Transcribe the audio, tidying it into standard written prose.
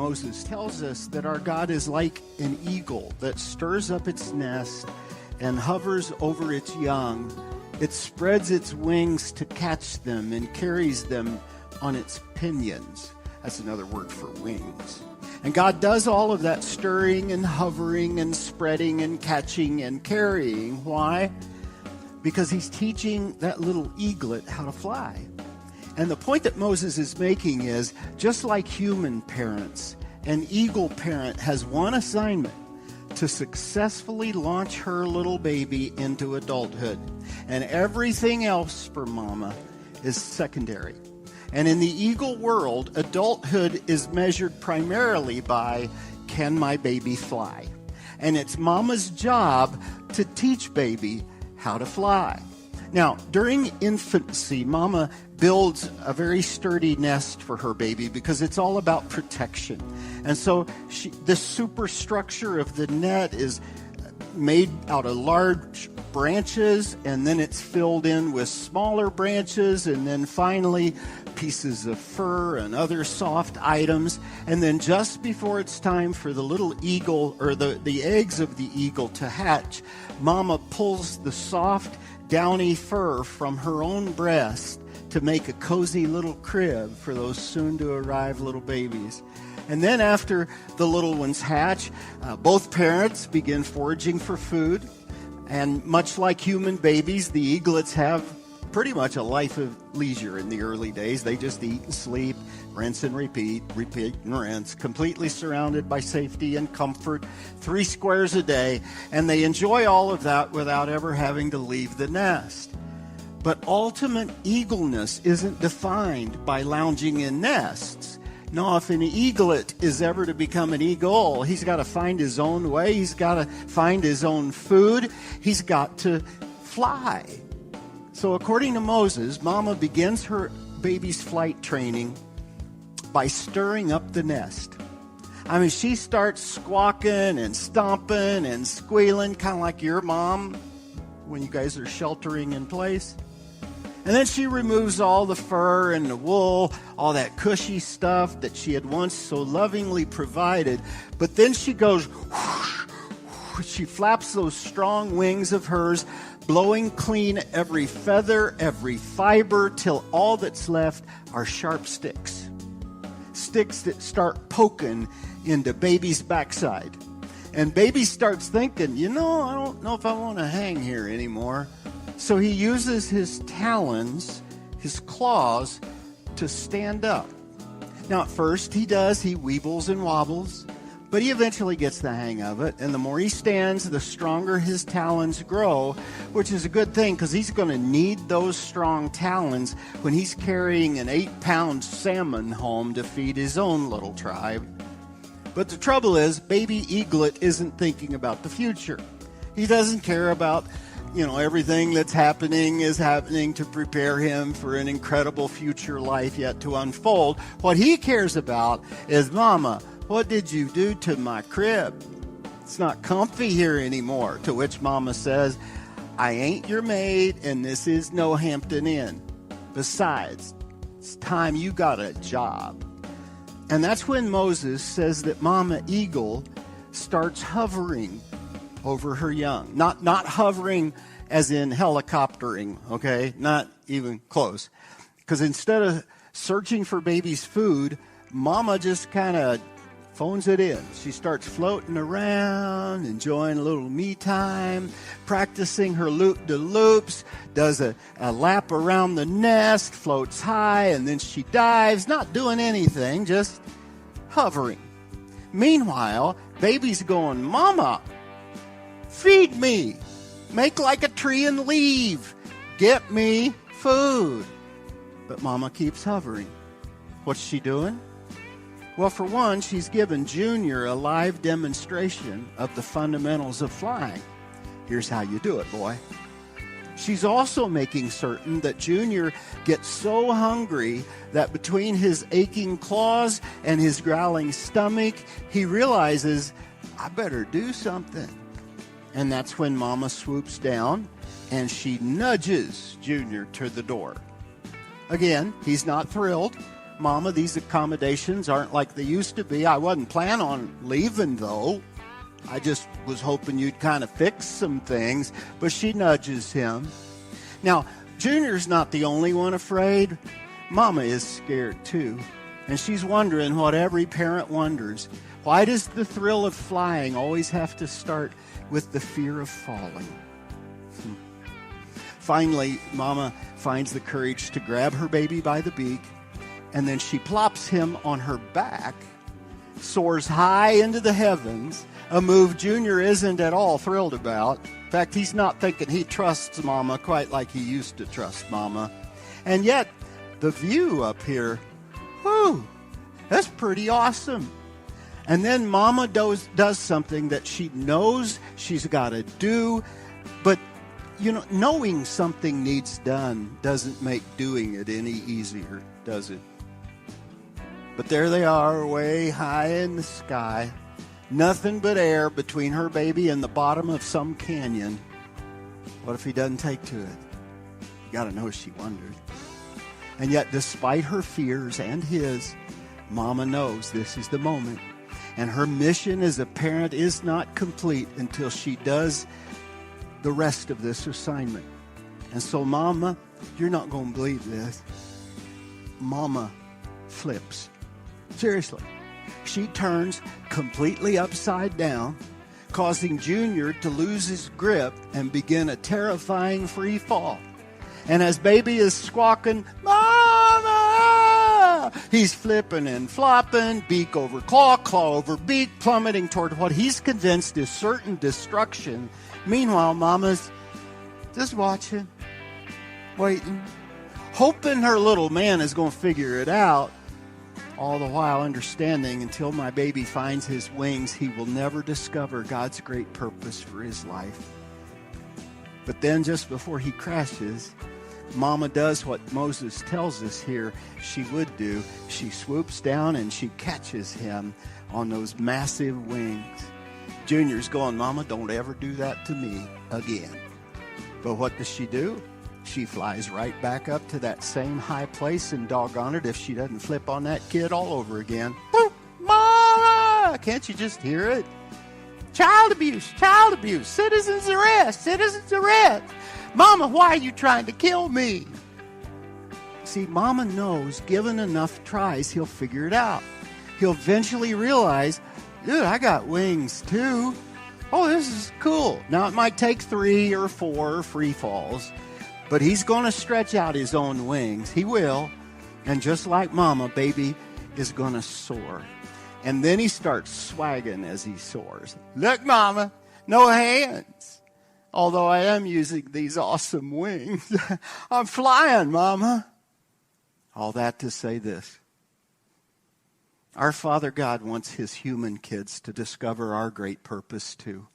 Moses tells us that our God is like an eagle that stirs up its nest and hovers over its young. It spreads its wings to catch them and carries them on its pinions. That's another word for wings. And God does all of that stirring and hovering and spreading and catching and carrying. Why? Because he's teaching that little eaglet how to fly. And the point that Moses is making is, just like human parents, an eagle parent has one assignment: to successfully launch her little baby into adulthood. And everything else for mama is secondary. And in the eagle world, adulthood is measured primarily by, can my baby fly? And it's mama's job to teach baby how to fly. Now, during infancy, mama builds a very sturdy nest for her baby because it's all about protection. And so the superstructure of the net is made out of large branches, and then it's filled in with smaller branches, and then finally pieces of fur and other soft items. And then just before it's time for the little eagle, or the eggs of the eagle to hatch, mama pulls the soft, downy fur from her own breast to make a cozy little crib for those soon-to-arrive little babies. And then after the little ones hatch, both parents begin foraging for food. And much like human babies, the eaglets have pretty much a life of leisure in the early days. They just eat and sleep, rinse and repeat and rinse, completely surrounded by safety and comfort, 3 squares a day. And they enjoy all of that without ever having to leave the nest. But ultimate eagleness isn't defined by lounging in nests. No, if an eaglet is ever to become an eagle, he's got to find his own way. He's got to find his own food. He's got to fly. So according to Moses, mama begins her baby's flight training by stirring up the nest. I mean, she starts squawking and stomping and squealing, kind of like your mom when you guys are sheltering in place. And then she removes all the fur and the wool, all that cushy stuff that she had once so lovingly provided. But then she goes, whoosh, whoosh, she flaps those strong wings of hers, blowing clean every feather, every fiber, till all that's left are sharp sticks. Sticks that start poking into baby's backside. And baby starts thinking, I don't know if I want to hang here anymore. So he uses his talons, his claws, to stand up. Now at first he weebles and wobbles, but he eventually gets the hang of it. And the more he stands, the stronger his talons grow, which is a good thing because he's going to need those strong talons when he's carrying an 8-pound salmon home to feed his own little tribe. But the trouble is, baby eaglet isn't thinking about the future. He doesn't care about everything that's happening is happening to prepare him for an incredible future life yet to unfold. What he cares about is, Mama, what did you do to my crib? It's not comfy here anymore. To which Mama says, I ain't your maid and this is no Hampton Inn. Besides, it's time you got a job. And that's when Moses says that Mama Eagle starts hovering over her young. Not hovering as in helicoptering, okay? Not even close. Because instead of searching for baby's food, mama just kind of phones it in. She starts floating around, enjoying a little me time, practicing her loop-de-loops, does a lap around the nest, floats high, and then she dives, not doing anything, just hovering. Meanwhile, baby's going, Mama, feed me. Make like a tree and leave. Get me food. But mama keeps hovering. What's she doing? Well, for one, she's given Junior a live demonstration of the fundamentals of flying. Here's how you do it, boy. She's also making certain that Junior gets so hungry that between his aching claws and his growling stomach, he realizes, I better do something. And that's when Mama swoops down and she nudges Junior to the door. Again, he's not thrilled, Mama, these accommodations aren't like they used to be. I wasn't planning on leaving, though. I just was hoping you'd kind of fix some things. But she nudges him. Now, Junior's not the only one afraid. Mama is scared, too. And she's wondering what every parent wonders. Why does the thrill of flying always have to start with the fear of falling? Finally, Mama finds the courage to grab her baby by the beak, and then she plops him on her back, soars high into the heavens, a move Junior isn't at all thrilled about. In fact, he's not thinking he trusts Mama quite like he used to trust Mama. And yet, the view up here, whew, that's pretty awesome. And then Mama does something that she knows she's got to do, but knowing something needs done doesn't make doing it any easier, does it? But there they are, way high in the sky. Nothing but air between her baby and the bottom of some canyon. What if he doesn't take to it? You got to know she wondered. And yet, despite her fears and his, Mama knows this is the moment. And her mission as a parent is not complete until she does the rest of this assignment. And so, Mama, you're not going to believe this. Mama flips. Seriously. She turns completely upside down, causing Junior to lose his grip and begin a terrifying free fall. And as baby is squawking, "Mama!" he's flipping and flopping, beak over claw, claw over beak, plummeting toward what he's convinced is certain destruction. Meanwhile, Mama's just watching, waiting, hoping her little man is going to figure it out, all the while understanding until my baby finds his wings, he will never discover God's great purpose for his life. But then just before he crashes, Mama does what Moses tells us here she would do. She swoops down and she catches him on those massive wings. Junior's going, "Mama, don't ever do that to me again." But what does she do? She flies right back up to that same high place, and doggone it if she doesn't flip on that kid all over again. "Mama! Can't you just hear it? Child abuse, citizens arrest, citizens arrest. Mama, why are you trying to kill me?" See, Mama knows given enough tries, he'll figure it out. He'll eventually realize, dude, I got wings too. Oh, this is cool. Now, it might take 3 or 4 free falls, but he's going to stretch out his own wings. He will. And just like Mama, baby is going to soar. And then he starts swagging as he soars. "Look, Mama, no hands. Although I am using these awesome wings. I'm flying, Mama." All that to say this. Our Father God wants his human kids to discover our great purpose too.